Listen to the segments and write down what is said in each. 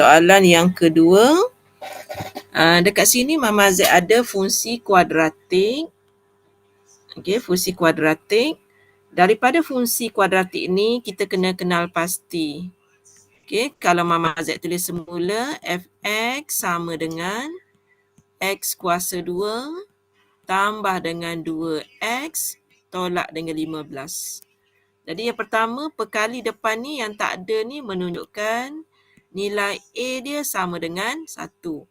soalan yang kedua. Dekat sini Mama Z ada fungsi kuadratik. Okey, fungsi kuadratik. Daripada fungsi kuadratik ni kita kena kenal pasti. Okey, kalau Mama Z tulis semula fx sama dengan x kuasa 2 tambah dengan 2x tolak dengan 15. Jadi yang pertama, perkali depan ni yang tak ada ni menunjukkan nilai A dia sama dengan 1.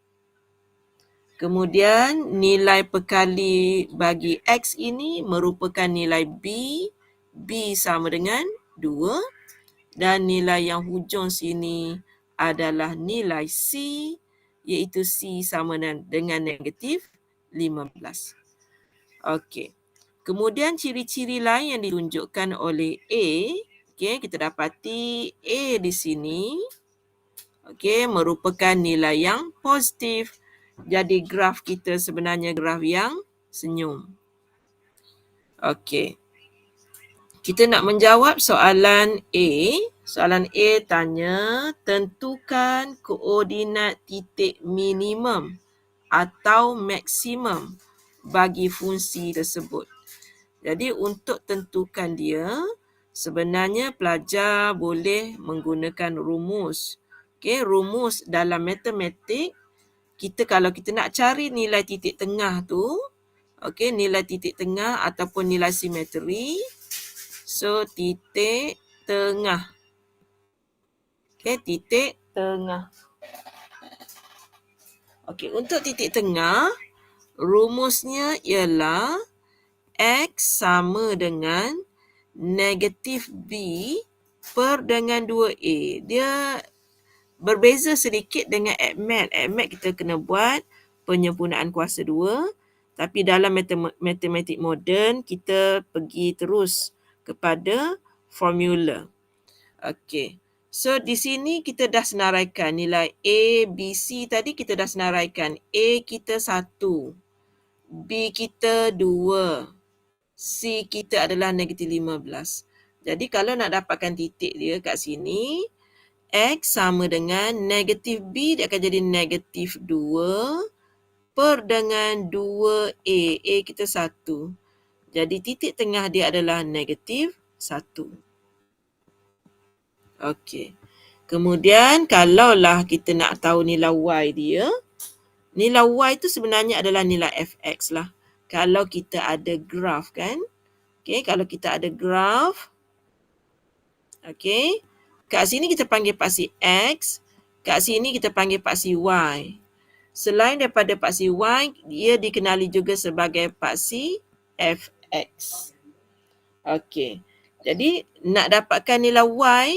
Kemudian nilai perkali bagi X ini merupakan nilai B. B sama dengan 2. Dan nilai yang hujung sini adalah nilai C, iaitu C sama dengan negatif 15. Okey. Kemudian ciri-ciri lain yang ditunjukkan oleh A, okey, kita dapati A di sini okey, merupakan nilai yang positif. Jadi graf kita sebenarnya graf yang senyum. Okey. Kita nak menjawab soalan A. Soalan A tanya, tentukan koordinat titik minimum atau maksimum bagi fungsi tersebut. Jadi untuk tentukan dia, sebenarnya pelajar boleh menggunakan rumus. Okey, rumus dalam matematik, kalau kita nak cari nilai titik tengah tu, okey, nilai titik tengah ataupun nilai simetri, so titik tengah. Okey, titik tengah. Okey, untuk titik tengah, rumusnya ialah X sama dengan negatif B per dengan 2A. Dia berbeza sedikit dengan ADMAT. ADMAT kita kena buat penyempurnaan kuasa 2. Tapi dalam matematik moden, kita pergi terus kepada formula. Okey. So di sini kita dah senaraikan nilai A, B, C tadi kita dah senaraikan. A kita 1. B kita 2. C kita adalah negatif 15. Jadi kalau nak dapatkan titik dia kat sini, X sama dengan negatif B, dia akan jadi negatif 2 per dengan 2A. A kita 1. Jadi titik tengah dia adalah negatif 1. Okey. Kemudian kalaulah kita nak tahu nilai Y dia, nilai Y itu sebenarnya adalah nilai Fx lah. Kalau kita ada graf kan. Okey, kalau kita ada graf. Okey. Kat sini kita panggil paksi X. Kat sini kita panggil paksi Y. Selain daripada paksi Y, dia dikenali juga sebagai paksi Fx. Okey. Jadi nak dapatkan nilai Y,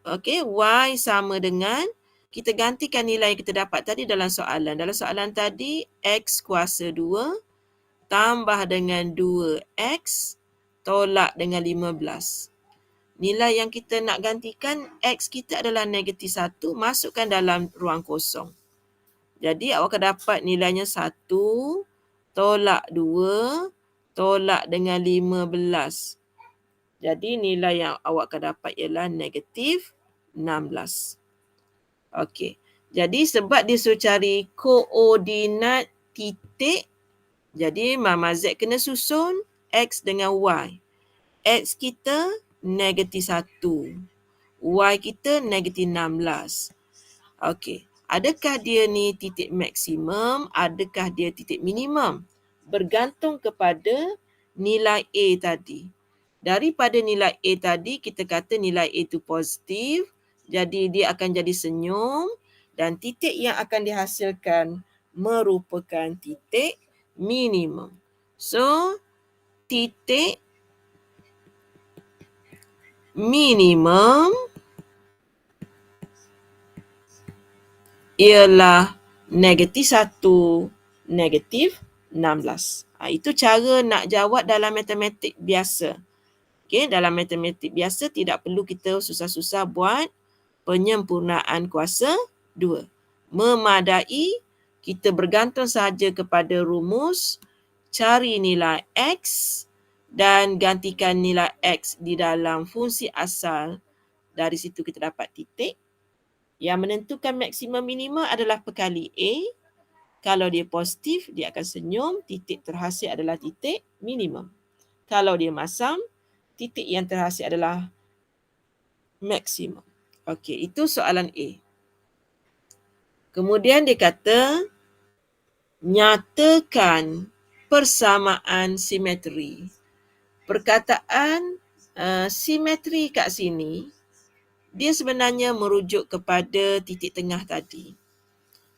okey, Y sama dengan, kita gantikan nilai yang kita dapat tadi dalam soalan. Dalam soalan tadi, X kuasa 2 tambah dengan 2X tolak dengan 15. Nilai yang kita nak gantikan, X kita adalah negatif 1, masukkan dalam ruang kosong. Jadi awak akan dapat nilainya 1 tolak 2 tolak dengan 15. Jadi nilai yang awak akan dapat ialah negatif 16. Okey. Jadi sebab dia suruh cari koordinat titik, jadi Mama Z kena susun X dengan Y. X kita negatif 1. Y kita negatif 16. Okey. Adakah dia ni titik maksimum? Adakah dia titik minimum? Bergantung kepada nilai A tadi. Daripada nilai A tadi, kita kata nilai A itu positif. Jadi dia akan jadi senyum. Dan titik yang akan dihasilkan merupakan titik minimum. So, titik minimum ialah negatif 1, negatif 16. Itu cara nak jawab dalam matematik biasa. Okay, dalam matematik biasa tidak perlu kita susah-susah buat penyempurnaan kuasa 2. Memadai kita bergantung sahaja kepada rumus, cari nilai X dan gantikan nilai X di dalam fungsi asal. Dari situ kita dapat titik Yang menentukan maksimum minima adalah perkali A. Kalau dia positif, dia akan senyum. Titik terhasil adalah titik minimum. Kalau dia masam, titik yang terhasil adalah maksimum. Okey, itu soalan A. Kemudian dia kata, nyatakan persamaan simetri. Perkataan simetri kat sini, dia sebenarnya merujuk kepada titik tengah tadi.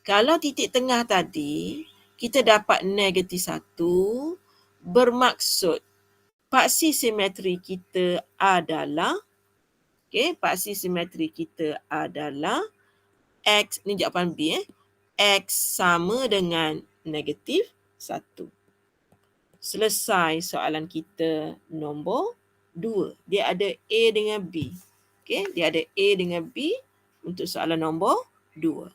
Kalau titik tengah tadi, kita dapat negatif 1, bermaksud paksi simetri kita adalah, paksi simetri kita adalah X, ni jawapan B, X sama dengan negatif 1. Selesai soalan kita nombor 2. Dia ada A dengan B. Dia ada A dengan B untuk soalan nombor 2.